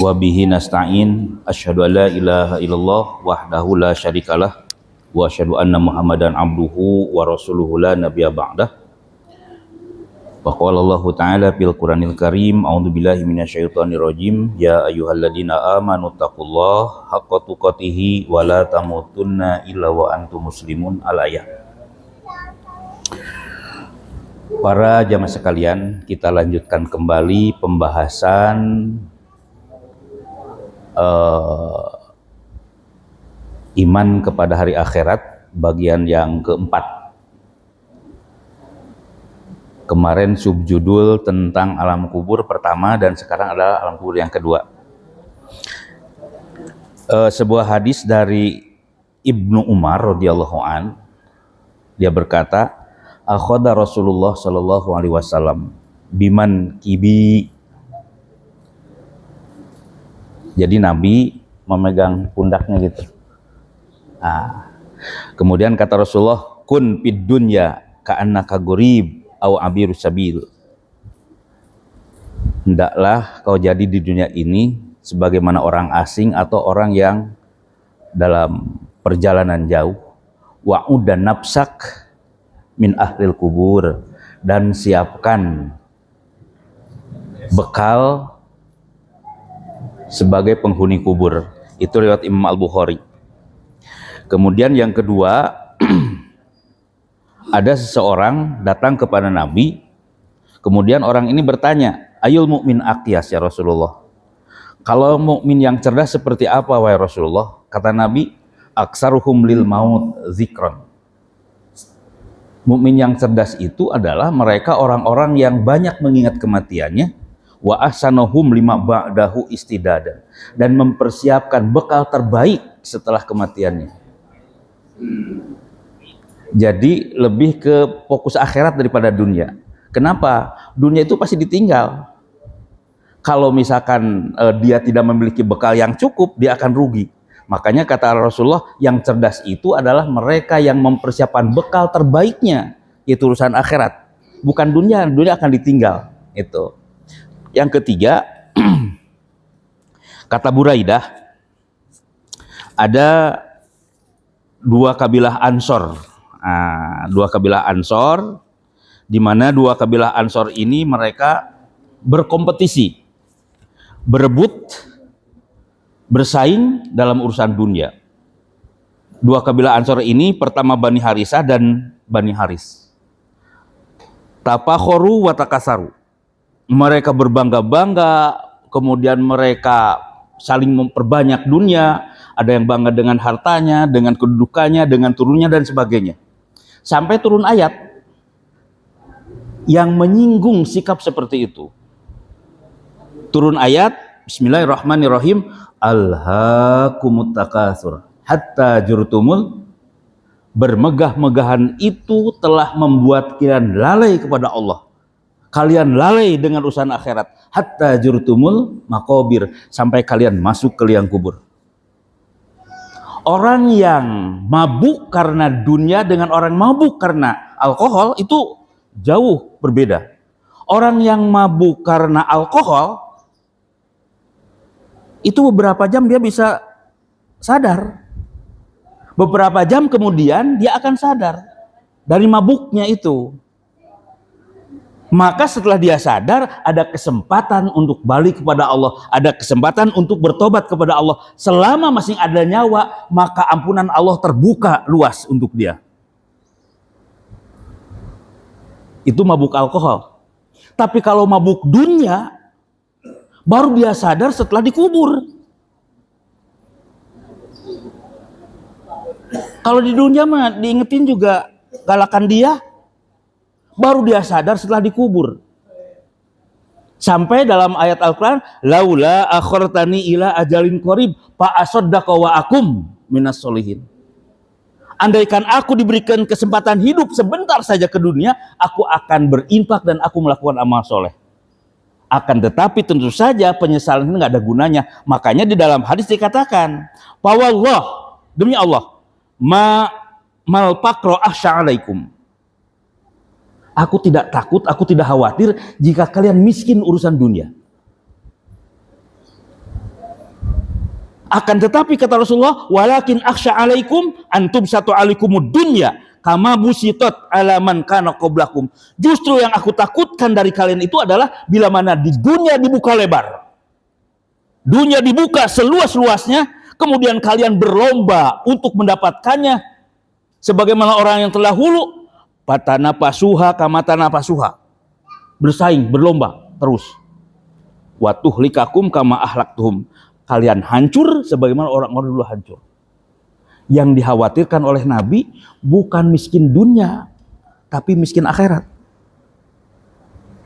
Wa bihi nasta'in, asyhadu an la ilaha illallah wahdahu la syarikalah wa asyhadu anna Muhammadan abduhu wa rasuluhu la nabiyya ba'dah. Wa qala Allah ta'ala fil Qur'anil Karim, a'udzu billahi minasyaitonir rajim, ya ayyuhalladzina amanu taqullaha haqqa tuqatih wa la tamutunna illa wa antum muslimun. Al-ayat. Para jamaah sekalian, kita lanjutkan kembali pembahasan iman kepada hari akhirat bagian yang keempat. Kemarin subjudul tentang alam kubur pertama dan sekarang adalah alam kubur yang kedua. Sebuah hadis dari Ibnu Umar radhiyallahu an, dia berkata, akhadha Rasulullah sallallahu alaihi wasallam biman kibi. Jadi Nabi memegang pundaknya gitu. Kemudian kata Rasulullah, kun fid dunya ka'annaka gharib au abirus sabil. Hendaklah kau jadi di dunia ini sebagaimana orang asing atau orang yang dalam perjalanan jauh. Wa'udan nafsak min ahlil kubur, dan siapkan bekal sebagai penghuni kubur. Itu riwayat Imam Al-Bukhari. Kemudian yang kedua, ada seseorang datang kepada Nabi, kemudian orang ini bertanya, ayul mukmin aqyas ya Rasulullah. Kalau mukmin yang cerdas seperti apa wahai Rasulullah? Kata Nabi, aksaruhum lil maut zikron. Mukmin yang cerdas itu adalah mereka orang-orang yang banyak mengingat kematiannya, wa ahsanuhum lima ba'dahu istidadan, dan mempersiapkan bekal terbaik setelah kematiannya. Jadi lebih ke fokus akhirat daripada dunia. Kenapa? Dunia itu pasti ditinggal. Kalau misalkan dia tidak memiliki bekal yang cukup, dia akan rugi. Makanya kata Rasulullah, yang cerdas itu adalah mereka yang mempersiapkan bekal terbaiknya, yaitu urusan akhirat. Bukan dunia, dunia akan ditinggal. Itu. Yang ketiga, kata Buraidah, ada dua kabilah Ansor. Dua kabilah Ansor, di mana dua kabilah Ansor ini mereka berkompetisi, berebut, bersaing dalam urusan dunia. Dua kabilah Ansor ini pertama Bani Harisah dan Bani Haris. Tafakhoru wa takasaru. Mereka berbangga-bangga, kemudian mereka saling memperbanyak dunia, ada yang bangga dengan hartanya, dengan kedudukannya, dengan turunnya dan sebagainya. Sampai turun ayat yang menyinggung sikap seperti itu. Turun ayat, bismillahirrahmanirrahim, alhaakumut takatsur hatta jurtumul, bermegah-megahan itu telah membuat kalian lalai kepada Allah. Kalian lalai dengan urusan akhirat, hatta jurtumul maqabir, sampai kalian masuk ke liang kubur. Orang yang mabuk karena dunia dengan orang mabuk karena alkohol itu jauh berbeda. Orang yang mabuk karena alkohol itu beberapa jam dia bisa sadar. Beberapa jam kemudian dia akan sadar dari mabuknya itu. Maka setelah dia sadar, ada kesempatan untuk balik kepada Allah, ada kesempatan untuk bertobat kepada Allah. Selama masih ada nyawa, maka ampunan Allah terbuka luas untuk dia. Itu mabuk alkohol. Tapi kalau mabuk dunia, baru dia sadar setelah dikubur. Kalau di dunia mah diingetin juga galakan dia, baru dia sadar setelah dikubur. Sampai dalam ayat Al-Quran, laula akhartani ila ajalin qarib fa asaddaqa wa akum minas solihin. Andaikan aku diberikan kesempatan hidup sebentar saja ke dunia, aku akan berinfak dan aku melakukan amal soleh. Akan tetapi tentu saja penyesalan ini nggak ada gunanya. Makanya di dalam hadis dikatakan, fawallah, demi Allah, mal faqra akhsha alaikum. Aku tidak takut, aku tidak khawatir jika kalian miskin urusan dunia. Akan tetapi kata Rasulullah, walakin akhsha alaikum antum satu alikumud dunya kama busitot alaman kana qablakum. Justru yang aku takutkan dari kalian itu adalah bila mana di dunia dibuka lebar. Dunia dibuka seluas-luasnya, kemudian kalian berlomba untuk mendapatkannya sebagaimana orang yang telah hulu, patana pasuha kamatana pasuha. Bersaing, berlomba terus. Watuh likakum kama ahlaktuhum. Kalian hancur sebagaimana orang-orang dulu hancur. Yang dikhawatirkan oleh Nabi bukan miskin dunia, tapi miskin akhirat.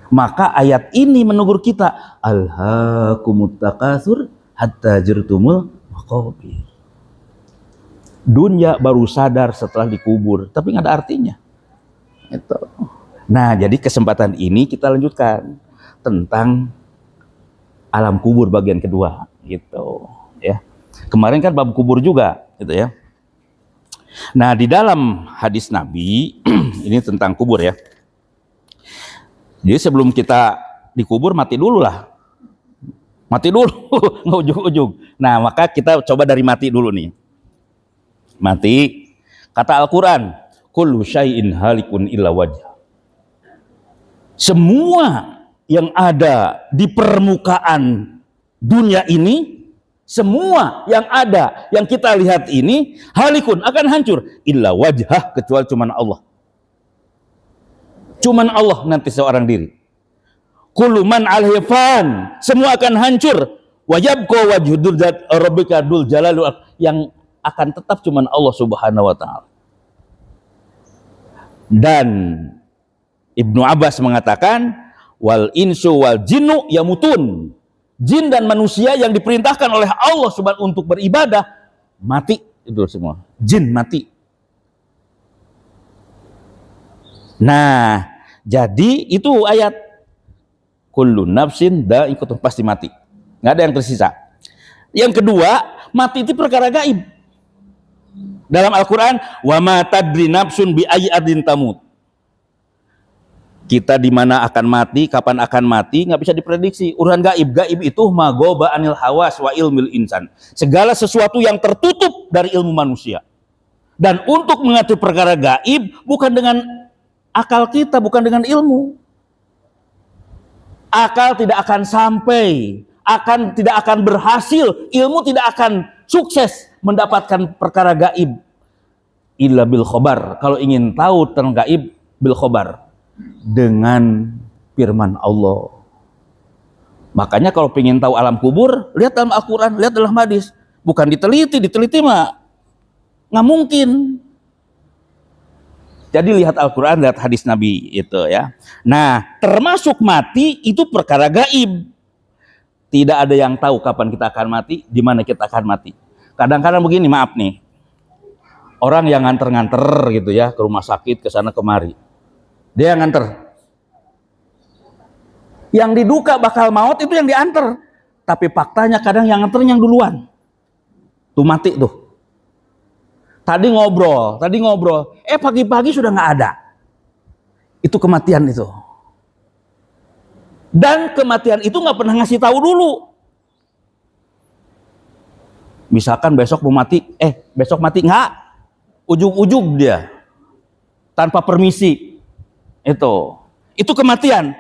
Maka ayat ini menegur kita, alhaakumut takatsur hatta zurtumul maqabir. Dunia baru sadar setelah dikubur, tapi nggak ada artinya. Itu. Nah, jadi kesempatan ini kita lanjutkan tentang alam kubur bagian kedua, gitu ya. Kemarin kan bab kubur juga, gitu ya. Nah, di dalam hadis Nabi ini tentang kubur ya. Jadi sebelum kita dikubur mati dulu lah. Mati dulu, nggak ujug-ujug. Nah, maka kita coba dari mati dulu nih. Mati, kata Al-Quran, kullu syai'in halikun illa wajah. Semua yang ada di permukaan dunia ini, semua yang ada, yang kita lihat ini, halikun, akan hancur. Illa wajah, kecuali cuman Allah. Cuman Allah nanti seorang diri. Kullu man 'alaihi fan, semua akan hancur. Wa yabqa wajhu rabbika dzul jalali, yang akan tetap cuman Allah Subhanahu wa taala. Dan Ibnu Abbas mengatakan, wal insu wal jinnu yamutun. Jin dan manusia yang diperintahkan oleh Allah Subhanahu untuk beribadah mati, itu semua. Jin mati. Nah, jadi itu ayat kullu nafsin dha'iqatul, pasti mati. Nggak ada yang tersisa. Yang kedua, mati itu perkara gaib. Dalam Al-Quran, wa ma tadri nafsun bi ayyi ardin tamut. Kita di mana akan mati, kapan akan mati, nggak bisa diprediksi. Urusan gaib. Gaib itu magoba anil hawas wa ilmil insan. Segala sesuatu yang tertutup dari ilmu manusia. Dan untuk mengatur perkara gaib bukan dengan akal kita, bukan dengan ilmu. Akal tidak akan sampai, tidak akan berhasil, ilmu tidak akan sukses mendapatkan perkara gaib. Illa bil khobar. Kalau ingin tahu tentang gaib, bil khobar, dengan firman Allah. Makanya kalau ingin tahu alam kubur, lihat dalam Al-Quran, lihat dalam hadis. Bukan diteliti mah nggak mungkin. Jadi lihat Al-Quran, lihat hadis Nabi itu ya. Nah, termasuk mati itu perkara gaib. Tidak ada yang tahu kapan kita akan mati, di mana kita akan mati. Kadang-kadang begini, maaf nih, orang yang nganter-nganter gitu ya ke rumah sakit, ke sana kemari, dia yang nganter. Yang diduga bakal maut itu yang diantar, tapi faktanya kadang yang nganter yang duluan, tuh mati tuh. Tadi ngobrol, pagi-pagi sudah nggak ada. Itu kematian itu. Dan kematian itu nggak pernah ngasih tahu dulu. Misalkan besok mau mati, besok mati nggak, ujug-ujug dia, tanpa permisi. Itu kematian.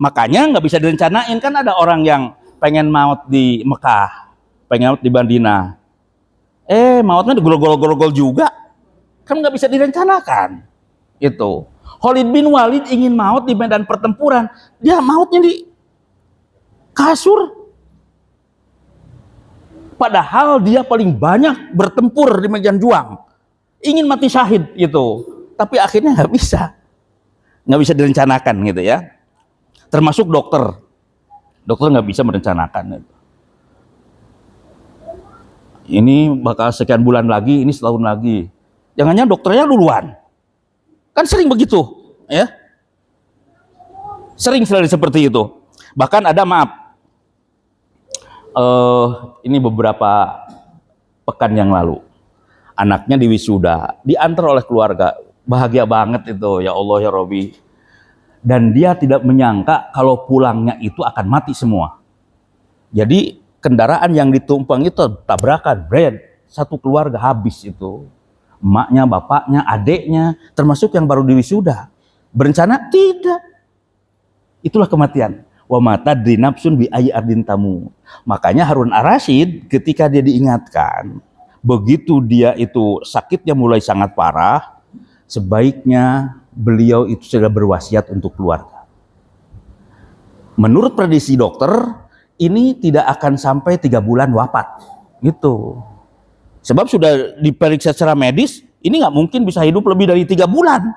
Makanya nggak bisa direncanain. Kan ada orang yang pengen maut di Mekah, pengen maut di Madinah. Mautnya digolol-golol juga, kan nggak bisa direncanakan. Itu Khalid bin Walid ingin maut di medan pertempuran, dia mautnya di kasur. Padahal dia paling banyak bertempur di medan juang, ingin mati syahid gitu, tapi akhirnya nggak bisa direncanakan gitu ya. Termasuk dokter nggak bisa merencanakan itu. Ini bakal sekian bulan lagi, ini setahun lagi. Jangannya dokternya duluan. Kan sering begitu, ya. Sering seperti itu. Bahkan ada, ini beberapa pekan yang lalu, anaknya diwisuda, diantar oleh keluarga. Bahagia banget itu, ya Allah ya Robi. Dan dia tidak menyangka kalau pulangnya itu akan mati semua. Jadi kendaraan yang ditumpang itu tabrakan, brand, satu keluarga habis itu. Emaknya, bapaknya, adeknya, termasuk yang baru diwisuda. Berencana? Tidak. Itulah kematian. Wa ma tadri nafsun bi ayyi ardin tamu. Makanya Harun ar-Rasyid ketika dia diingatkan, begitu dia itu sakitnya mulai sangat parah, sebaiknya beliau itu sudah berwasiat untuk keluarga. Menurut prediksi dokter, ini tidak akan sampai 3 bulan wafat. Gitu. Sebab sudah diperiksa secara medis, ini nggak mungkin bisa hidup lebih dari 3 bulan.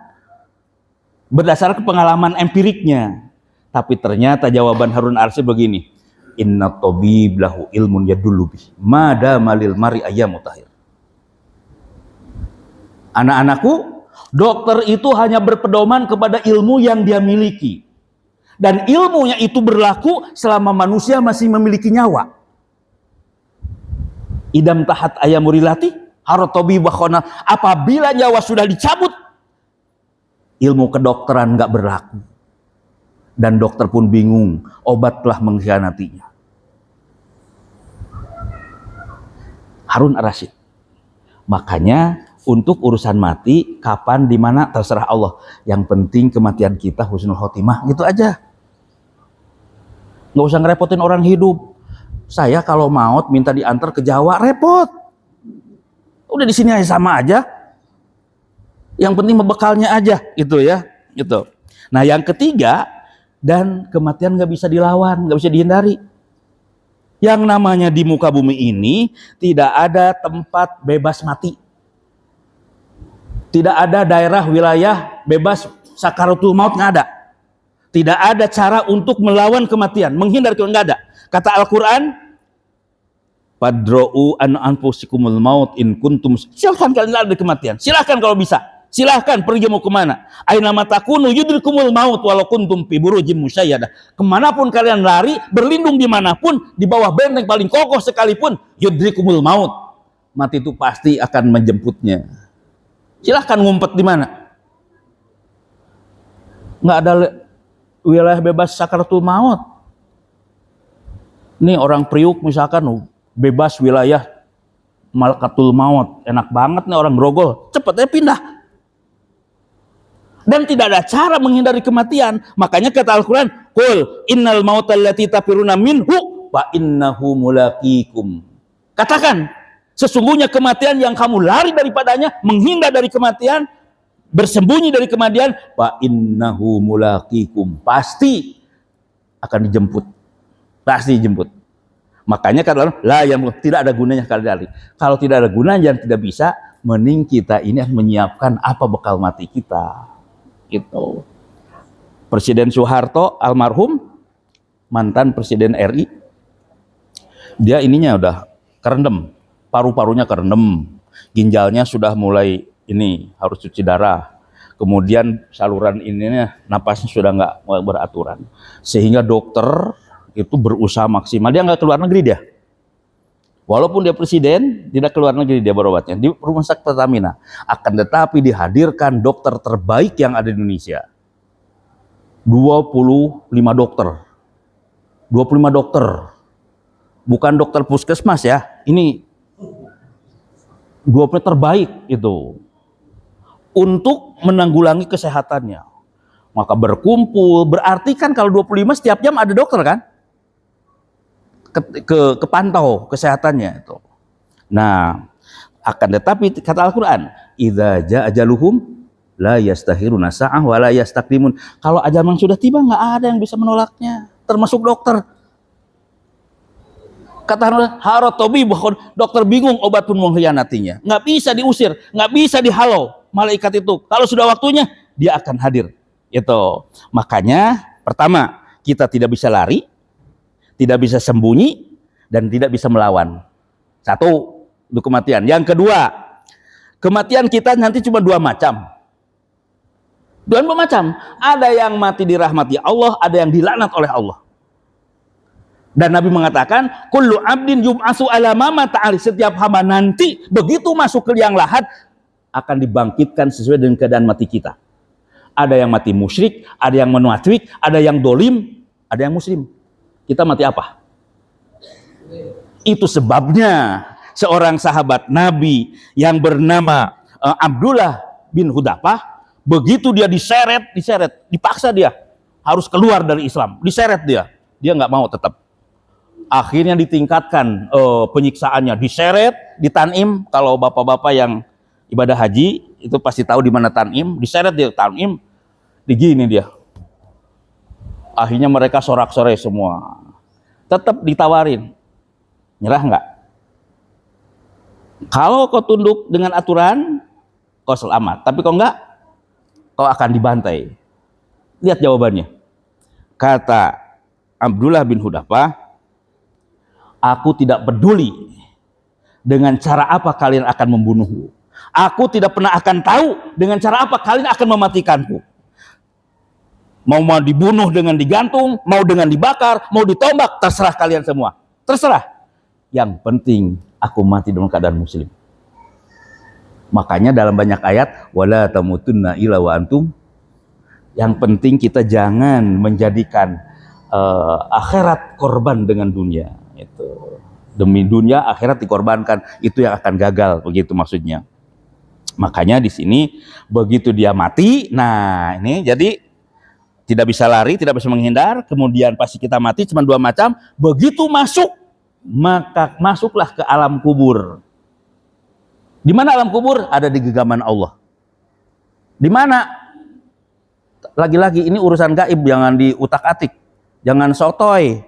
Berdasarkan pengalaman empiriknya. Tapi ternyata jawaban Harun ar-Rasyid begini. Inna tabib lahu ilmun yadullu bih. Mada malil mari ayyamu tahir. Anak-anakku, dokter itu hanya berpedoman kepada ilmu yang dia miliki. Dan ilmunya itu berlaku selama manusia masih memiliki nyawa. Idam tahat ayamurilati harotobi bakhona. Apabila nyawa sudah dicabut, ilmu kedokteran nggak berlaku. Dan dokter pun bingung, obat telah mengkhianatinya. Harun ar-Rasyid. Makanya untuk urusan mati, kapan, di mana, terserah Allah. Yang penting kematian kita husnul khotimah, gitu aja. Nggak usah ngerepotin orang hidup. Saya kalau maut minta diantar ke Jawa, repot. Udah di sini aja sama aja. Yang penting bekalnya aja, gitu ya. Gitu. Nah yang ketiga, dan kematian nggak bisa dilawan, nggak bisa dihindari. Yang namanya di muka bumi ini tidak ada tempat bebas mati. Tidak ada daerah wilayah bebas sakaratul maut, nggak ada. Tidak ada cara untuk melawan kematian, menghindar kematian, nggak ada. Kata Al-Quran, Fadra'u an anfusikumul maut in kuntum. Silahkan kalian lari dari kematian. Silahkan kalau bisa. Silahkan pergi mau kemana. Aina matakunu yudrikumul maut walau kuntum fi burujim musyayyada. Kemanapun kalian lari, berlindung dimanapun, di bawah benteng paling kokoh sekalipun, yudrikumul maut. Mati itu pasti akan menjemputnya. Silahkan ngumpet di mana. Nggak ada wilayah bebas sakaratul maut. Nih orang Priuk misalkan bebas wilayah malakatul maut, enak banget nih orang Grogol, cepatnya pindah. Dan tidak ada cara menghindari kematian. Makanya kata Al-Quran, Qul innal mautal lati tafiruna minhu fa innahu mulaqikum. Katakan, sesungguhnya kematian yang kamu lari daripadanya, menghindar dari kematian, bersembunyi dari kematian, fa innahu mulaqikum. Pasti akan dijemput. Pasti dijemput. Makanya kata Allah, yang tidak ada gunanya kalian lari. Kalau tidak ada gunanya dan tidak bisa, mending kita ini menyiapkan apa bekal mati kita. Gitu. Presiden Soeharto almarhum, mantan presiden RI, dia ininya udah kerendam, paru-parunya kerendam, ginjalnya sudah mulai ini harus cuci darah, kemudian saluran ininya napasnya sudah nggak beraturan, sehingga dokter itu berusaha maksimal. Dia nggak keluar negeri dia, walaupun dia presiden, tidak keluar negeri dia berobatnya di rumah sakit Pertamina. Akan tetapi dihadirkan dokter terbaik yang ada di Indonesia. 25 dokter. 25 dokter. Bukan dokter puskesmas ya. Ini 20 terbaik itu. Untuk menanggulangi kesehatannya. Maka berkumpul, berarti kan kalau 25 setiap jam ada dokter kan? Kepantau kesehatannya itu. Nah, akan tetapi kata Al-Quran, idza jaa ajaluhum la yastahiruna sa'ah wa la yastaqdimun. Kalau ajal memang sudah tiba, nggak ada yang bisa menolaknya, termasuk dokter. Kata Harotobi, bahkan dokter bingung, obat pun mengkhianatinya. Nggak bisa diusir, nggak bisa dihalau malaikat itu. Kalau sudah waktunya, dia akan hadir. Itu. Makanya pertama, kita tidak bisa lari, tidak bisa sembunyi, dan tidak bisa melawan. Satu, untuk kematian. Yang kedua, kematian kita nanti cuma 2 macam. 2 macam. Ada yang mati dirahmati Allah, ada yang dilaknat oleh Allah. Dan Nabi mengatakan, kullu abdin yub'asu ala ma mata ali. Setiap hamba nanti begitu masuk ke liang lahat akan dibangkitkan sesuai dengan keadaan mati kita. Ada yang mati musyrik, ada yang munafik, ada yang dolim, ada yang muslim. Kita mati apa? Itu sebabnya seorang sahabat Nabi yang bernama Abdullah bin Hudafah, begitu dia diseret, dipaksa dia harus keluar dari Islam, diseret dia nggak mau tetap. Akhirnya ditingkatkan penyiksaannya, diseret di Tanim. Kalau bapak-bapak yang ibadah haji itu pasti tahu di mana Tanim, diseret di Tanim, digini dia. Akhirnya mereka sorak-sorai semua. Tetap ditawarin, nyerah nggak? Kalau kau tunduk dengan aturan, kau selamat. Tapi kalau enggak, kau akan dibantai. Lihat jawabannya. Kata Abdullah bin Hudafah, aku tidak peduli dengan cara apa kalian akan membunuhku. Aku tidak pernah akan tahu dengan cara apa kalian akan mematikanku. Mau dibunuh dengan digantung, mau dengan dibakar, mau ditombak, terserah kalian semua. Terserah. Yang penting aku mati dalam keadaan muslim. Makanya dalam banyak ayat, wala tamutunna illa wa antum. Yang penting kita jangan menjadikan akhirat korban dengan dunia. Itu demi dunia akhirat dikorbankan, itu yang akan gagal, begitu maksudnya. Makanya di sini begitu dia mati, nah ini jadi tidak bisa lari, tidak bisa menghindar. Kemudian pasti kita mati, cuma dua macam. Begitu masuk, maka masuklah ke alam kubur. Di mana alam kubur? Ada di genggaman Allah. Di mana? Lagi-lagi ini urusan gaib, jangan diutak-atik, jangan sotoy.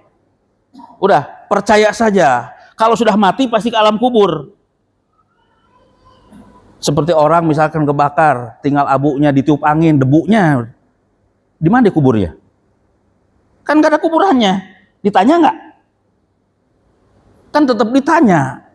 Udah, percaya saja. Kalau sudah mati pasti ke alam kubur. Seperti orang misalkan kebakar, tinggal abunya ditiup angin, debunya. Di mana dikuburnya? Kan gak ada kuburannya. Ditanya nggak? Kan tetap ditanya.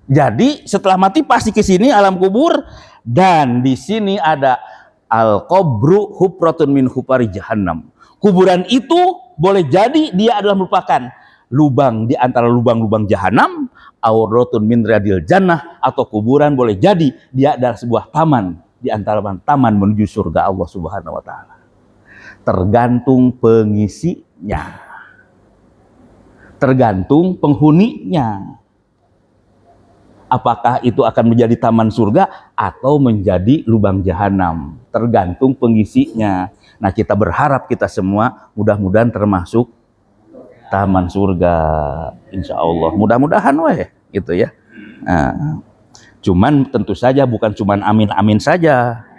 Jadi setelah mati pasti ke sini alam kubur, dan di sini ada al-qabru hufratun min hufari jahannam. Kuburan itu boleh jadi dia adalah merupakan lubang di antara lubang-lubang jahanam, auratun min riyadil jannah, atau kuburan boleh jadi dia adalah sebuah taman di antara taman menuju surga Allah Subhanahu wa taala. Tergantung pengisinya, tergantung penghuninya. Apakah itu akan menjadi taman surga atau menjadi lubang jahanam, tergantung pengisinya. Nah, kita berharap kita semua mudah-mudahan termasuk taman surga, insya Allah. Mudah-mudahan weh, gitu ya. Nah, cuman tentu saja bukan cuman amin-amin saja.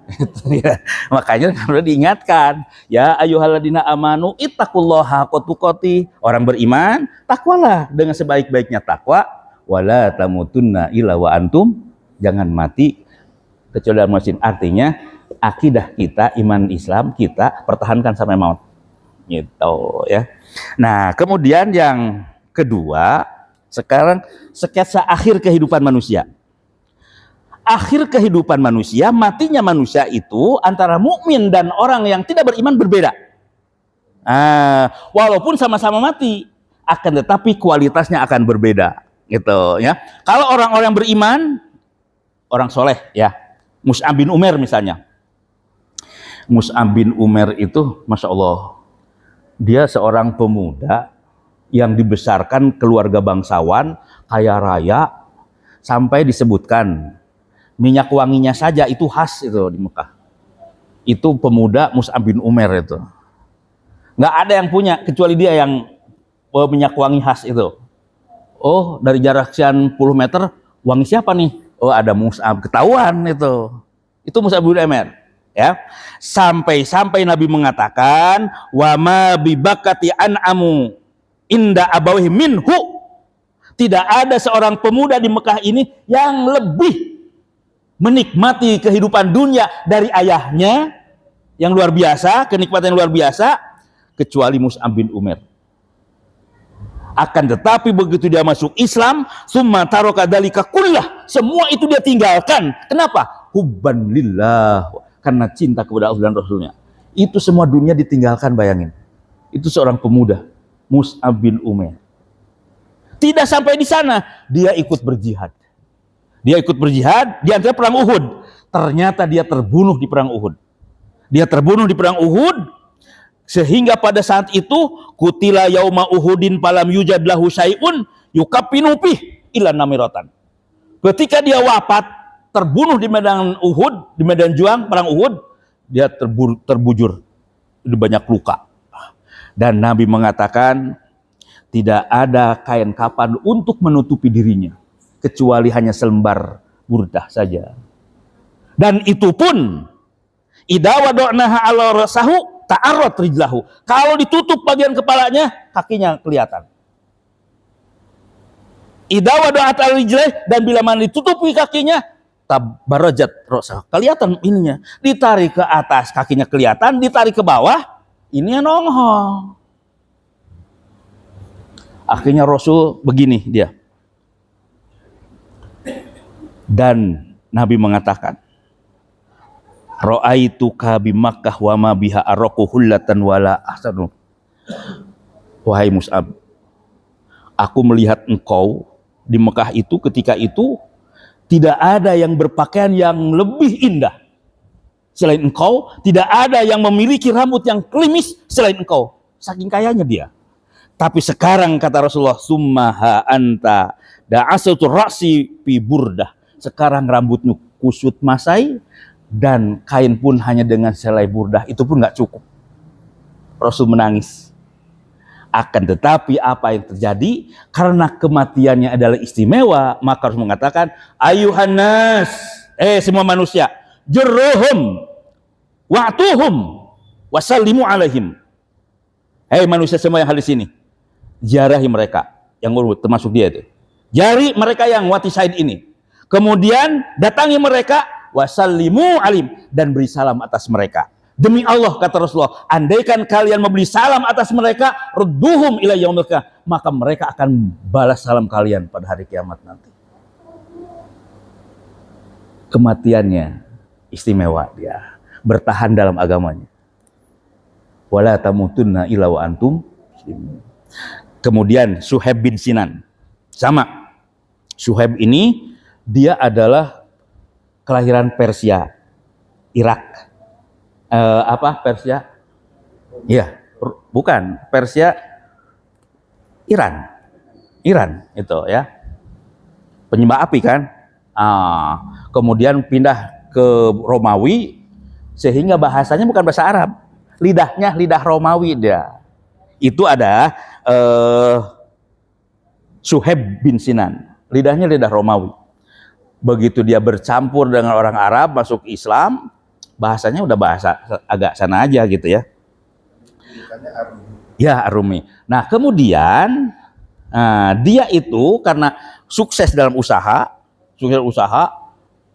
Itu ya. Makanya harus diingatkan, ya ayyuhalladzina amanu ittaqullaha haqqa tuqatih. Orang beriman, takwalah dengan sebaik-baiknya takwa, wala tamutunna illa wa antum, jangan mati kecuali dalam muslim. Artinya akidah kita, iman Islam kita pertahankan sampai maut. Gitu ya. Nah, kemudian yang kedua, sekarang sketsa akhir kehidupan manusia. Akhir kehidupan manusia, matinya manusia itu antara mukmin dan orang yang tidak beriman berbeda. Walaupun sama-sama mati, akan tetapi kualitasnya akan berbeda, gitu ya. Kalau orang-orang beriman, orang soleh ya, Mus'ab bin Umair misalnya. Mus'ab bin Umair itu, masya Allah, dia seorang pemuda yang dibesarkan keluarga bangsawan, kaya raya, sampai disebutkan minyak wanginya saja itu khas itu di Mekah. Itu pemuda Mus'ab bin Umair itu. Nggak ada yang punya kecuali dia yang minyak wangi khas itu. Oh, dari jarak sekian puluh meter, wangi siapa nih? Oh, ada Mus'ab, ketahuan itu. Itu Mus'ab bin Umair. Ya. Sampai Nabi mengatakan, wa ma bibakati an'amu inda abawihi minhu. Tidak ada seorang pemuda di Mekah ini yang lebih menikmati kehidupan dunia dari ayahnya yang luar biasa, kenikmatan yang luar biasa, kecuali Mus'ab bin Umair. Akan tetapi begitu dia masuk Islam, summa taraka dzalika kullah, semua itu dia tinggalkan. Kenapa? Hubban lillah, karena cinta kepada Allah dan Rasulnya. Itu semua dunia ditinggalkan, bayangin. Itu seorang pemuda, Mus'ab bin Umair. Tidak sampai di sana, dia ikut berjihad. Dia ikut berjihad di antara perang Uhud. Ternyata dia terbunuh di perang Uhud. Dia terbunuh di perang Uhud, sehingga pada saat itu kutila yauma Uhudin falam yujad lahu syai'un yukafinu fih illa namiratan. Ketika dia wafat, terbunuh di medan Uhud, di medan juang perang Uhud, dia terbujur, banyak luka. Dan Nabi mengatakan tidak ada kain kafan untuk menutupi dirinya kecuali hanya selembar burdah saja. Dan itu pun idza wada'naha 'ala rasahu ta'arrat rijlahu. Kalau ditutup bagian kepalanya, kakinya kelihatan. Idza wada'at al-rijlah, dan bila mana ditutupi kakinya, tabarrajat rasahu. Kelihatan ininya. Ditarik ke atas kakinya kelihatan, ditarik ke bawah ini yang nongol. Akhirnya Rasul begini dia. Dan Nabi mengatakan, ra'aituka bi Makkah wa ma biha araqu hullatan wala ahsanu. Wahai Mus'ab, aku melihat engkau di Mekah itu ketika itu tidak ada yang berpakaian yang lebih indah selain engkau, tidak ada yang memiliki rambut yang klimis selain engkau. Saking kayanya dia. Tapi sekarang kata Rasulullah, summaha anta da'asatu ra'si fi burdah. Sekarang rambutmu kusut masai dan kain pun hanya dengan selai burdah, itu pun nggak cukup. Rasul menangis. Akan tetapi apa yang terjadi karena kematiannya adalah istimewa, maka Rasul mengatakan, ayuhan nas, semua manusia, jurruhum wa'tuhum wasallimu alaihim. Hei manusia semua yang hadir sini, ziarahi mereka yang urut, termasuk dia itu. Jari mereka yang mati syahid ini. Kemudian datangi mereka, wasallimu alim, dan beri salam atas mereka. Demi Allah kata Rasulullah, andaikan kalian memberi salam atas mereka, rudduhum ila yaumil qiyamah, maka mereka akan balas salam kalian pada hari kiamat nanti. Kematiannya istimewa, dia bertahan dalam agamanya. Wala tamutunna illa wa antum muslimun. Kemudian Suhaib bin Sinan, sama. Suhaib ini dia adalah kelahiran Persia, Irak. Persia? Iya, bukan Persia, Iran itu ya, penyembah api kan. Kemudian pindah ke Romawi sehingga bahasanya bukan bahasa Arab, lidahnya lidah Romawi dia. Itu ada Suhaib bin Sinan, lidahnya lidah Romawi. Begitu dia bercampur dengan orang Arab, masuk Islam, bahasanya udah bahasa agak sana aja gitu ya. Ya, Arumi. Nah, kemudian dia itu karena sukses dalam usaha,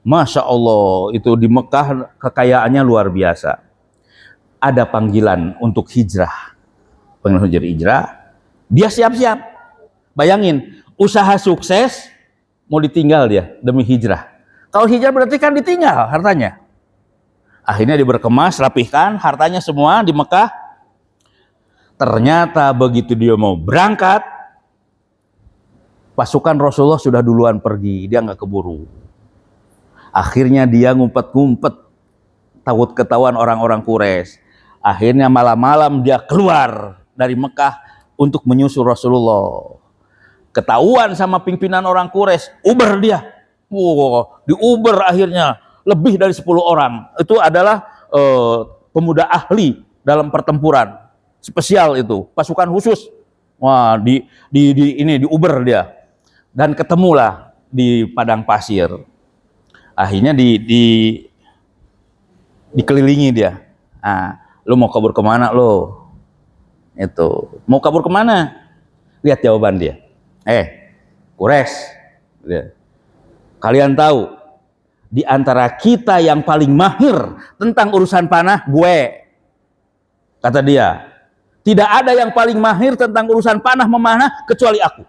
Masya Allah, itu di Mekah kekayaannya luar biasa. Ada panggilan untuk hijrah. Panggilan hijrah, dia siap-siap. Bayangin, usaha sukses, mau ditinggal dia demi hijrah. Kalau hijrah berarti kan ditinggal hartanya. Akhirnya dia berkemas, rapihkan hartanya semua di Mekah. Ternyata begitu dia mau berangkat, pasukan Rasulullah sudah duluan pergi, dia nggak keburu. Akhirnya dia ngumpet-ngumpet, takut ketahuan orang-orang Quraisy. Akhirnya malam-malam dia keluar dari Mekah untuk menyusul Rasulullah. Ketahuan sama pimpinan orang Quraisy, uber dia. Di uber akhirnya lebih dari 10 orang. Itu adalah pemuda ahli dalam pertempuran spesial, itu pasukan khusus. Wah, di uber dia, dan ketemulah di padang pasir. Akhirnya dikelilingi dia. Lo mau kabur kemana lo? Itu mau kabur kemana? Lihat jawaban dia. Quraisy, kalian tahu di antara kita yang paling mahir tentang urusan panah, gue, kata dia. Tidak ada yang paling mahir tentang urusan panah memanah kecuali aku.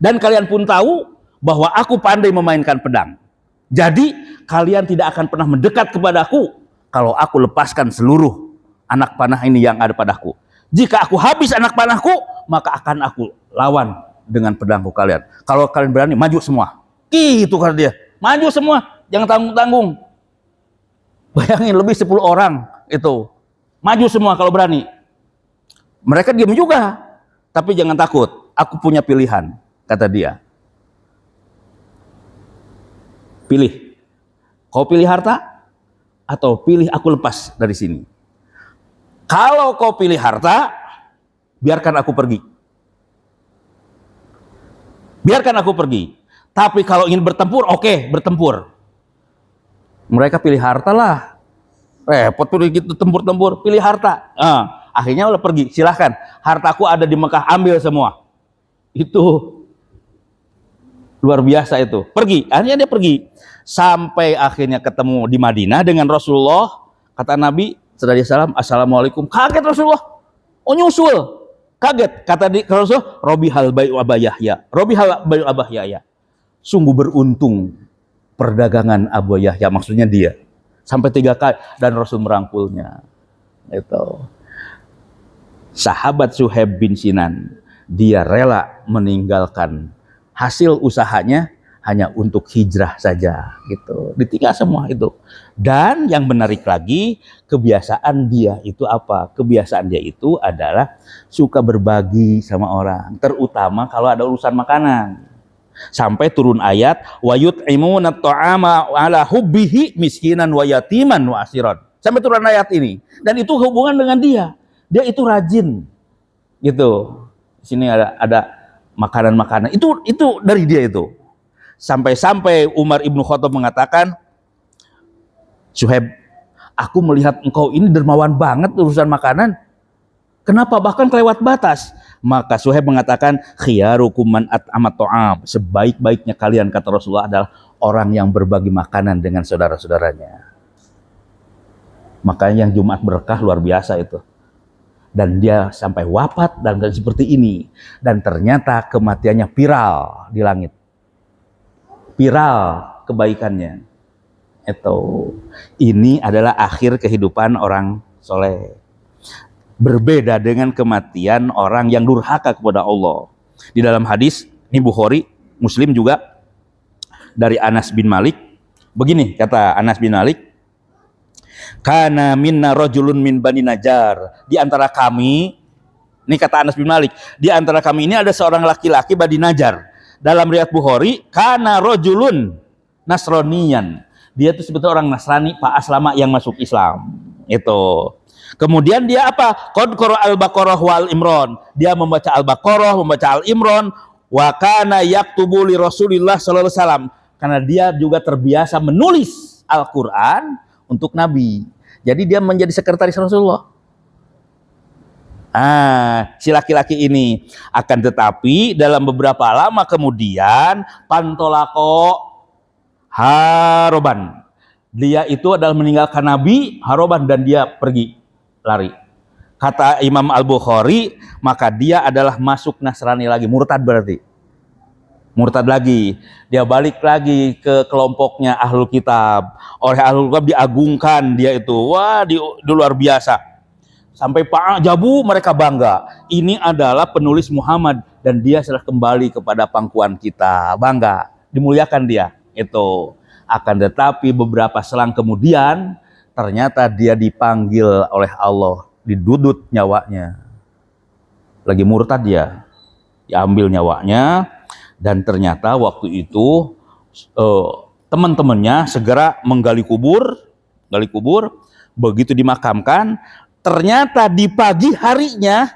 Dan kalian pun tahu bahwa aku pandai memainkan pedang. Jadi kalian tidak akan pernah mendekat kepadaku kalau aku lepaskan seluruh anak panah ini yang ada padaku. Jika aku habis anak panahku, maka akan aku lawan dengan pedangku kalian. Kalau kalian berani, maju semua. Gitu kata dia. Maju semua, jangan tanggung-tanggung. Bayangin, lebih 10 orang itu. Maju semua kalau berani. Mereka diam juga. Tapi jangan takut, aku punya pilihan. kata dia. Pilih, kau pilih harta atau pilih aku lepas dari sini. Kalau kau pilih harta, biarkan aku pergi. Biarkan aku pergi. Tapi kalau ingin bertempur, oke, bertempur. Mereka pilih harta lah. Repot tuh gitu tempur-tempur, pilih harta. Akhirnya udah pergi, silahkan. Hartaku ada di Mekah, ambil semua. Itu luar biasa itu. Pergi, akhirnya dia pergi. Sampai akhirnya ketemu di Madinah dengan Rasulullah. Kata Nabi sallallahu alaihi wasallam, assalamualaikum. Kaget Rasulullah. Oh, nyusul. Kaget. Kata di Rasulullah, Robi hal bayu Abah Yahya. Robi hal bayu Abah Yahya. Sungguh beruntung perdagangan Abu Yahya, maksudnya dia. Sampai 3 kali dan Rasul merangkulnya. Itu. Sahabat Suhaib bin Sinan, dia rela meninggalkan hasil usahanya hanya untuk hijrah saja gitu. Ditinggal semua itu. Dan yang menarik lagi, kebiasaan dia itu apa? Kebiasaan dia itu adalah suka berbagi sama orang, terutama kalau ada urusan makanan. Sampai turun ayat wa yut'imuna at'ama ala hubbihi miskinan wa yatiman wa asiran. Sampai turun ayat ini. Dan itu hubungan dengan dia. Dia itu rajin. Gitu. Di sini ada makanan-makanan. Itu dari dia itu. Sampai-sampai Umar Ibnu Khattab mengatakan, Suhaib, aku melihat engkau ini dermawan banget urusan makanan. Kenapa bahkan kelewat batas? Maka Suhaib mengatakan, khiyarukum man at'ama ta'am. Sebaik-baiknya kalian, kata Rasulullah, adalah orang yang berbagi makanan dengan saudara-saudaranya. Makanya yang Jumat berkah luar biasa itu. Dan dia sampai wafat dan seperti ini. Dan ternyata kematiannya viral di langit. Viral kebaikannya. Ini adalah akhir kehidupan orang soleh. Berbeda dengan kematian orang yang durhaka kepada Allah. Di dalam hadis ini Bukhari, Muslim juga, dari Anas bin Malik. Begini kata Anas bin Malik, kana minna rajulun min Bani Najjar. Di antara kami, ini kata Anas bin Malik, di antara kami ini ada seorang laki-laki Bani Najjar. Dalam riwayat Bukhari, kana rajulun nasroniyan. Dia itu sebetulnya orang Nasrani, Pak Aslama yang masuk Islam. Itu. Kemudian dia apa? Qad qara al-Baqarah wal Imran. Dia membaca Al-Baqarah, membaca Al-Imran, wa kana yaktubu li Rasulillah sallallahu alaihi wasallam. Karena dia juga terbiasa menulis Al-Qur'an untuk Nabi. Jadi dia menjadi sekretaris Rasulullah. Si laki-laki ini akan tetapi dalam beberapa lama kemudian pantolako haroban. Dia itu adalah meninggalkan Nabi haroban dan dia pergi lari. Kata Imam Al-Bukhari, maka dia adalah masuk Nasrani lagi, murtad berarti. Murtad lagi. Dia balik lagi ke kelompoknya Ahlul Kitab. Oleh Ahlul Kitab diagungkan dia itu. Wah, di luar biasa. Sampai Pak Jabu mereka bangga. Ini adalah penulis Muhammad dan dia sudah kembali kepada pangkuan kita. Bangga, dimuliakan dia. Itu. Akan tetapi beberapa selang kemudian ternyata dia dipanggil oleh Allah, didudut nyawanya. Lagi murtad dia, diambil nyawanya, dan ternyata waktu itu teman-temannya segera menggali kubur, begitu dimakamkan, ternyata di pagi harinya,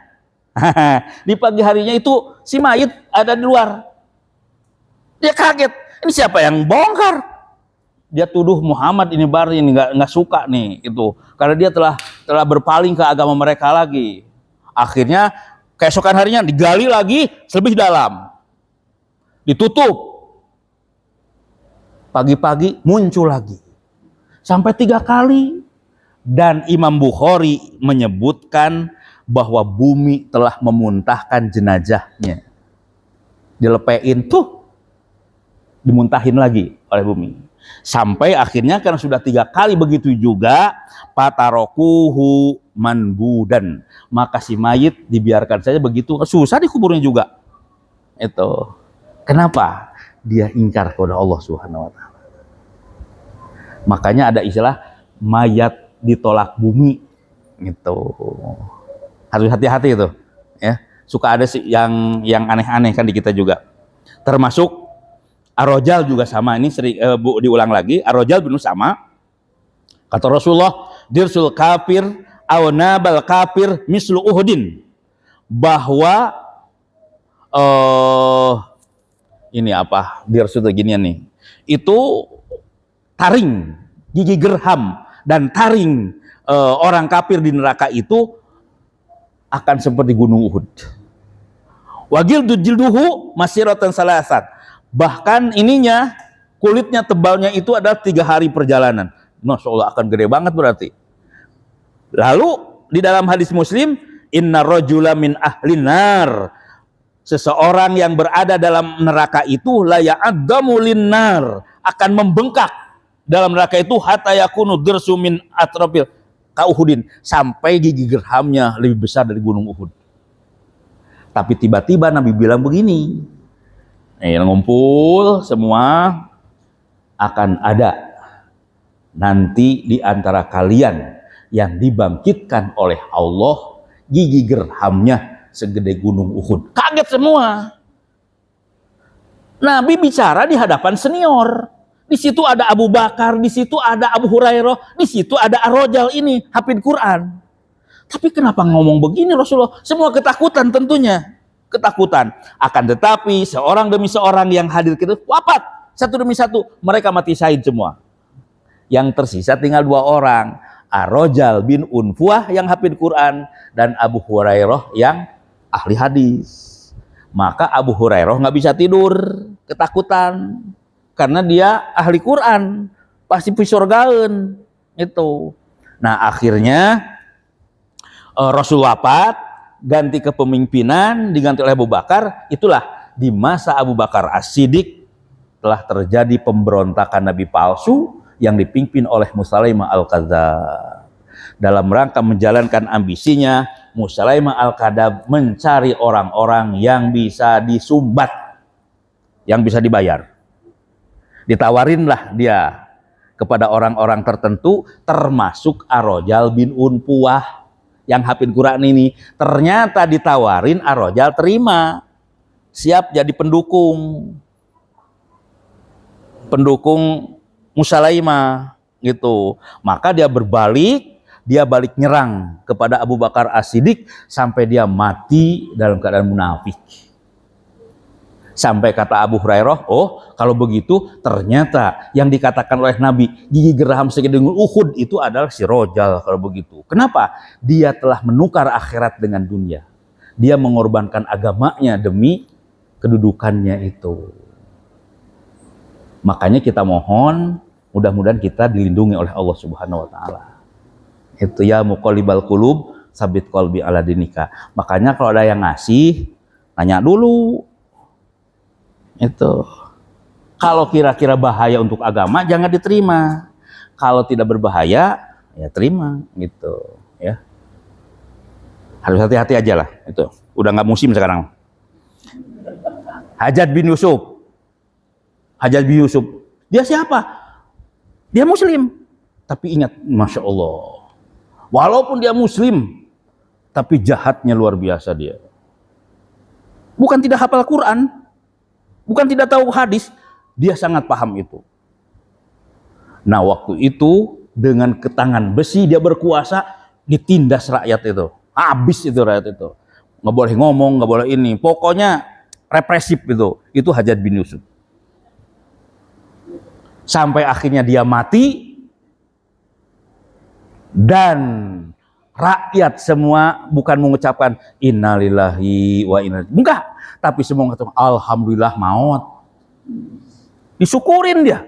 di pagi harinya itu si mayit ada di luar. Dia kaget, ini siapa yang bongkar? Dia tuduh Muhammad ini nggak suka nih itu karena dia telah berpaling ke agama mereka lagi. Akhirnya keesokan harinya digali lagi lebih dalam, ditutup. Pagi-pagi muncul lagi sampai 3 kali. Dan Imam Bukhari menyebutkan bahwa bumi telah memuntahkan jenazahnya. Dilepein tuh, dimuntahin lagi oleh bumi. Sampai akhirnya karena sudah 3 kali begitu juga, patarokuhu manbudan, maka si mayit dibiarkan saja begitu, susah dikuburnya juga. Itu kenapa? Dia ingkar kepada Allah Subhanahu wa taala. Makanya ada istilah mayat ditolak bumi. Gitu. Harus hati-hati itu, ya. Suka ada sih yang aneh-aneh kan di kita juga. Termasuk Ar-Rajal juga sama, ini sering diulang lagi. Ar-Rajal bin Usama, kata Rasulullah, dirsul kafir aw nabal kafir mislu Uhudin, bahwa ini apa, dirsul ginian nih, itu taring, gigi gerham dan taring orang kafir di neraka itu akan seperti gunung Uhud. Wagil jilduhu masiratan salasat, bahkan ininya, kulitnya tebalnya itu adalah 3 hari perjalanan. Masya Allah, akan gede banget berarti. Lalu di dalam hadis Muslim, inna rajula min ahlin nar, seseorang yang berada dalam neraka itu la ya'addamu linnar, akan membengkak dalam neraka itu hatta yakunu dirsu min atrafil kauhudin, sampai gigi gerhamnya lebih besar dari gunung Uhud. Tapi tiba-tiba Nabi bilang begini, ngumpul semua, akan ada nanti di antara kalian yang dibangkitkan oleh Allah gigi gerhamnya segede gunung Uhud. Kaget semua. Nabi bicara di hadapan senior. Di situ ada Abu Bakar, di situ ada Abu Hurairah, di situ ada Ar-Rajal ini, hafid Quran. Tapi kenapa ngomong begini Rasulullah? Semua ketakutan tentunya. Ketakutan. Akan tetapi seorang demi seorang yang hadir itu wafat. Satu demi satu. Mereka mati syahid semua. Yang tersisa tinggal 2 orang. Ar-Rajal bin Unfuah yang hafid Quran, dan Abu Hurairah yang ahli hadis. Maka Abu Hurairah nggak bisa tidur, ketakutan. Karena dia ahli Quran. Pasti pisurgaun. Itu. Nah akhirnya Rasul wafat, ganti kepemimpinan, diganti oleh Abu Bakar. Itulah di masa Abu Bakar As-Siddiq telah terjadi pemberontakan Nabi palsu yang dipimpin oleh Musailamah Al-Kadzdzab. Dalam rangka menjalankan ambisinya, Musailamah Al-Kadzdzab mencari orang-orang yang bisa disumbat, yang bisa dibayar. Ditawarinlah dia kepada orang-orang tertentu, termasuk Ar-Rajal bin Unfuah yang hafid Quran ini. Ternyata ditawarin, Ar-Rajal terima, siap jadi pendukung Musailamah gitu. Maka dia balik nyerang kepada Abu Bakar As-Siddiq sampai dia mati dalam keadaan munafik. Sampai kata Abu Hurairah, oh kalau begitu ternyata yang dikatakan oleh Nabi gigi geraham segede gunung Uhud itu adalah si Rajal kalau begitu. Kenapa? Dia telah menukar akhirat dengan dunia. Dia mengorbankan agamanya demi kedudukannya itu. Makanya kita mohon mudah-mudahan kita dilindungi oleh Allah Subhanahu wa taala. Itu ya muqallibal qulub, sabit qalbi ala dinika. Makanya kalau ada yang ngasih, tanya dulu. Itu. Kalau kira-kira bahaya untuk agama jangan diterima. Kalau tidak berbahaya ya terima gitu ya. Harus hati-hati aja lah itu. Udah nggak musim sekarang. Hajjaj bin Yusuf. Hajjaj bin Yusuf. Dia siapa? Dia muslim. Tapi ingat, Masya Allah. Walaupun dia muslim, tapi jahatnya luar biasa dia. Bukan tidak hafal Quran, bukan tidak tahu hadis, dia sangat paham itu. Nah waktu itu dengan ketangan besi dia berkuasa, ditindas rakyat itu. Habis itu rakyat itu. Nggak boleh ngomong, nggak boleh ini. Pokoknya represif itu. Itu Hajjaj bin Yusuf. Sampai akhirnya dia mati. Dan rakyat semua bukan mengucapkan innalillahi wa inna ilaihi, enggak, tapi semua mengatakan alhamdulillah maut. Disyukurin dia,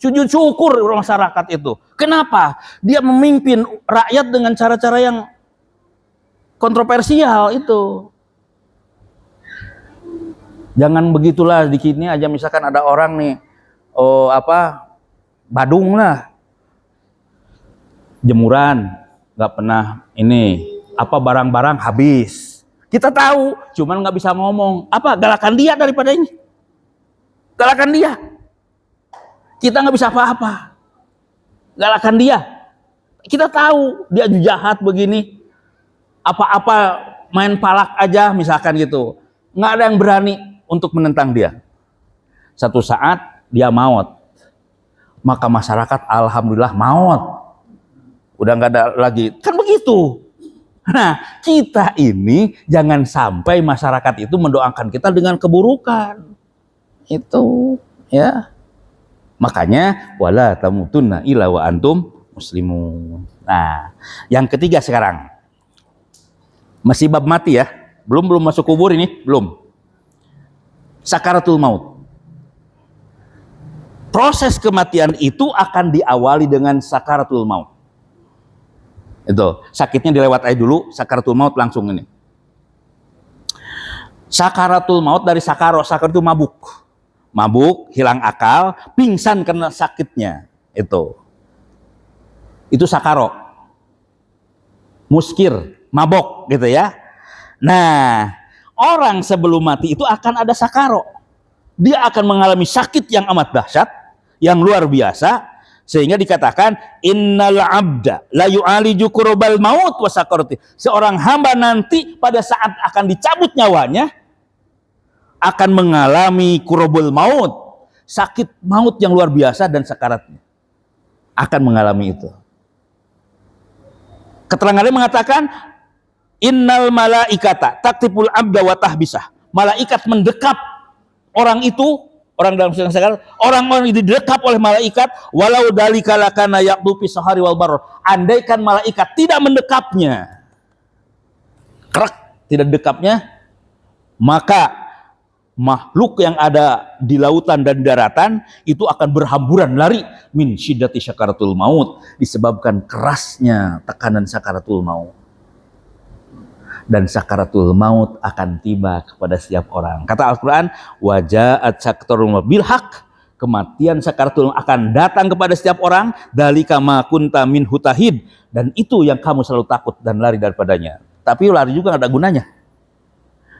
sujud syukur masyarakat itu. Kenapa? Dia memimpin rakyat dengan cara-cara yang kontroversial itu. Jangan begitulah di sini aja, misalkan ada orang nih Badung lah, jemuran nggak pernah ini barang-barang habis. Kita tahu, cuman nggak bisa ngomong. Galakan dia daripada ini. Galakan dia. Kita nggak bisa apa-apa. Galakan dia. Kita tahu dia jahat begini. Apa-apa main palak aja misalkan gitu. Nggak ada yang berani untuk menentang dia. Satu saat dia maut. Maka masyarakat alhamdulillah maut. Udah nggak ada lagi. Kan begitu. Nah, kita ini jangan sampai masyarakat itu mendoakan kita dengan keburukan. Itu ya. Makanya wala tamutunna illa wa antum muslimun. Nah, yang ketiga sekarang. Masih bab mati ya. Belum masuk kubur ini, belum. Sakaratul maut. Proses kematian itu akan diawali dengan sakaratul maut. Itu, sakitnya dilewat aja dulu, sakaratul maut langsung ini. Sakaratul maut dari sakaro itu mabuk. Mabuk, hilang akal, pingsan karena sakitnya. Itu sakaro. Muskir, mabok gitu ya. Nah, orang sebelum mati itu akan ada sakaro. Dia akan mengalami sakit yang amat dahsyat, yang luar biasa, sehingga dikatakan innal abda la yu'aliju kurubal maut wa sakarati. Seorang hamba nanti pada saat akan dicabut nyawanya akan mengalami kurubul maut, sakit maut yang luar biasa dan sakaratnya. Akan mengalami itu. Keterangannya mengatakan innal malaikata taktibul abda wa tahbisah. Malaikat mendekap orang itu, orang dalam sedang sakaraat, orang-orang itu didekap oleh malaikat, walau dalika lakana yaqdu fi sahari wal bar. Andaikan malaikat tidak mendekapnya, tidak dekapnya, maka makhluk yang ada di lautan dan daratan itu akan berhamburan lari min syiddati sakaratul maut, disebabkan kerasnya tekanan sakaratul maut. Dan sakaratul maut akan tiba kepada setiap orang. Kata Al-Quran, waja'at sakaratul maut bil haq. Kematian sakaratul maut akan datang kepada setiap orang. Dalika ma kunta min hutahid. Dan itu yang kamu selalu takut dan lari daripadanya. Tapi lari juga nggak ada gunanya.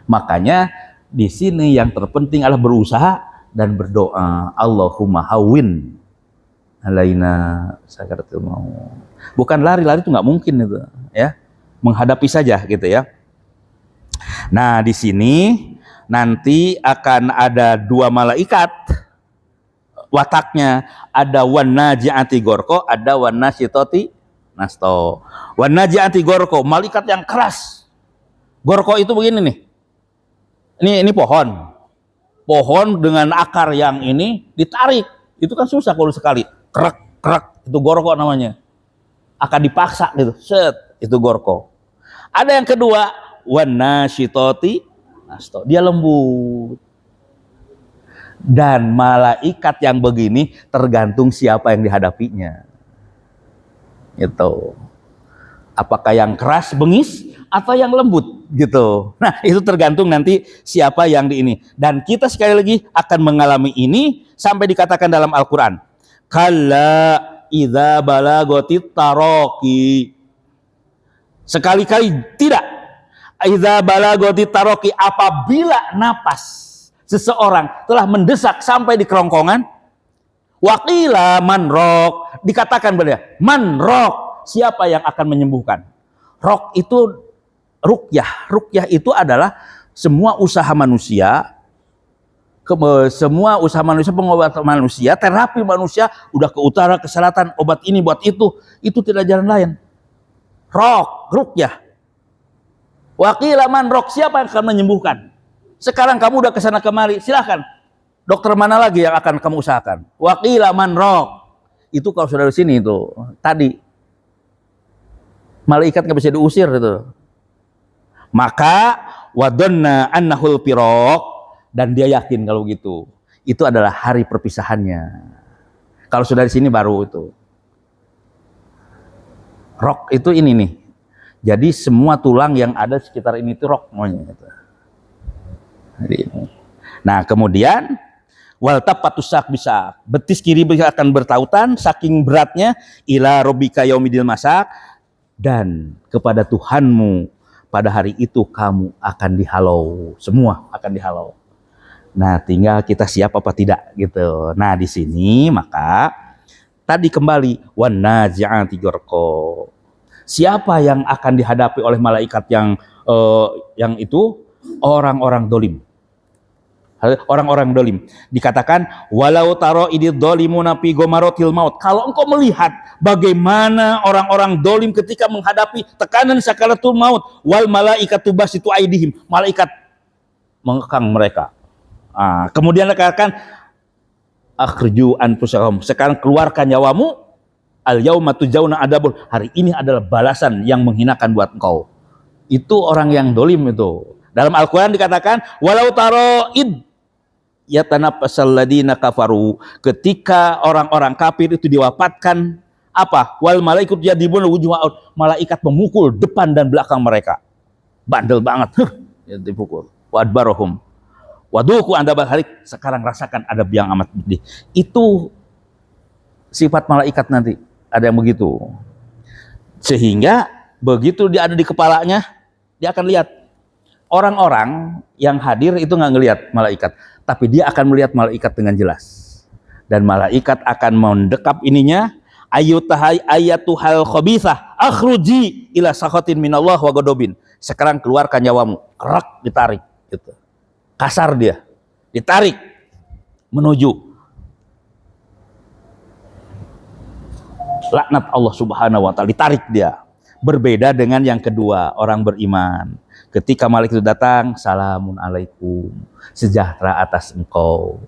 Makanya di sini yang terpenting adalah berusaha dan berdoa. Allahumma hawin alaina sakaratul maut. Bukan lari itu nggak mungkin itu, ya. Menghadapi saja gitu ya. Nah, di sini nanti akan ada dua malaikat wataknya, ada wan naji'ati gorko, ada wan nasyitoti nasto. Wan naji'ati gorko, malaikat yang keras. Gorko itu begini nih. Ini pohon. Pohon dengan akar yang ini ditarik. Itu kan susah kalau sekali. Krek, itu gorko namanya. Akan dipaksa gitu. Set, itu gorko. Ada yang kedua, wan nasyitoti nasto. Dia lembut. Dan malaikat yang begini tergantung siapa yang dihadapinya. Itu. Apakah yang keras bengis atau yang lembut gitu. Nah, itu tergantung nanti siapa yang di ini. Dan kita sekali lagi akan mengalami ini sampai dikatakan dalam Al-Qur'an. Kalla idza balagotit taraqi. Sekali-kali tidak. Idza balagotit taraqi, apabila napas seseorang telah mendesak sampai di kerongkongan, waqila manrok, dikatakan pada manrok, siapa yang akan menyembuhkan? Rok itu ruqyah. Ruqyah itu adalah semua usaha manusia, pengobatan manusia, terapi manusia, udah ke utara, ke selatan, obat ini buat itu tidak jalan lain. Rok, ruqyah. Waqila manrok, siapa yang akan menyembuhkan? Sekarang kamu udah kesana kemari, silahkan. Dokter mana lagi yang akan kamu usahakan? Waqila manrok. Itu kalau sudah di sini itu tadi malaikat nggak bisa diusir itu. Maka wadonna annahul piraq, dan dia yakin kalau gitu. Itu adalah hari perpisahannya. Kalau sudah di sini baru itu. Rok itu ini nih. Jadi semua tulang yang ada sekitar ini itu rok namanya. Jadi ini. Nah, kemudian wal tapatussak bisa betis kiri akan bertautan saking beratnya ila rabbika yaumidil masak, dan kepada Tuhanmu pada hari itu kamu akan dihalau, semua akan dihalau. Nah, tinggal kita siap apa tidak gitu. Nah, di sini maka tadi kembali wan nazi'ati gharqa. Siapa yang akan dihadapi oleh malaikat yang itu? Orang-orang dolim. Orang-orang dolim. Dikatakan walau taro idid dolimuna fi gomarotil maut. Kalau engkau melihat bagaimana orang-orang dolim ketika menghadapi tekanan sakaratul maut, wal malaikatu basitu aidihim, malaikat mengekang mereka. Kemudian dikatakan akhriju anfusakum, sekarang keluarkan nyawamu, al yauma tujzauna adzabul, hari ini adalah balasan yang menghinakan buat engkau. Itu orang yang dolim itu. Dalam Al-Quran dikatakan walau taro id yatanaffasal ladina kafaru, ketika orang-orang kafir itu diwafatkan, apa? Wal malaikatu yadribuna wujuhahum, malaikat memukul depan dan belakang mereka. Bandel banget. Ya dipukul. Wadbarahum. Waduku andabal harik, sekarang rasakan adab yang amat pedih. Itu sifat malaikat nanti. Ada yang begitu. Sehingga begitu dia ada di kepalanya, dia akan lihat. Orang-orang yang hadir itu nggak ngelihat malaikat, tapi dia akan melihat malaikat dengan jelas. Dan malaikat akan mendekap ininya, ayutahai ayatuhal khabithah akhruji ila sakhatin minallah wa ghadabin. Sekarang keluarkan nyawamu. Kerak, ditarik gitu. Kasar dia. Ditarik menuju laknat Allah Subhanahu wa taala, ditarik dia. Berbeda dengan yang kedua, orang beriman. Ketika malaikat itu datang, salamun alaikum, sejahtera atas engkau.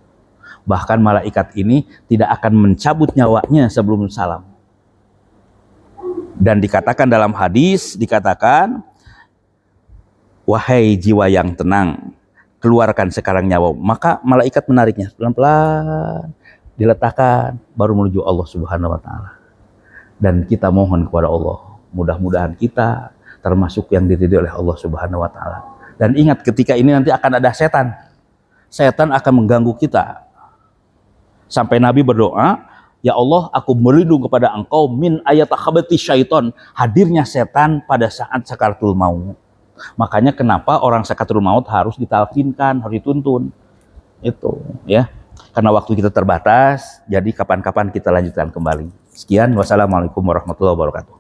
Bahkan malaikat ini tidak akan mencabut nyawanya sebelum salam. Dan dikatakan dalam hadis, dikatakan, wahai jiwa yang tenang, keluarkan sekarang nyawa. Maka malaikat menariknya pelan-pelan, diletakkan, baru menuju Allah Subhanahu wa taala. Dan kita mohon kepada Allah, mudah-mudahan kita termasuk yang diridhoi oleh Allah Subhanahu wa taala. Dan ingat, ketika ini nanti akan ada setan. Setan akan mengganggu kita. Sampai Nabi berdoa, ya Allah, aku berlindung kepada engkau min ayatakhabati syaiton, hadirnya setan pada saat sakaratul maut. Makanya kenapa orang sakaratul maut harus ditalkinkan, harus dituntun. Itu ya. Karena waktu kita terbatas, jadi kapan-kapan kita lanjutkan kembali. Sekian, wassalamualaikum warahmatullahi wabarakatuh.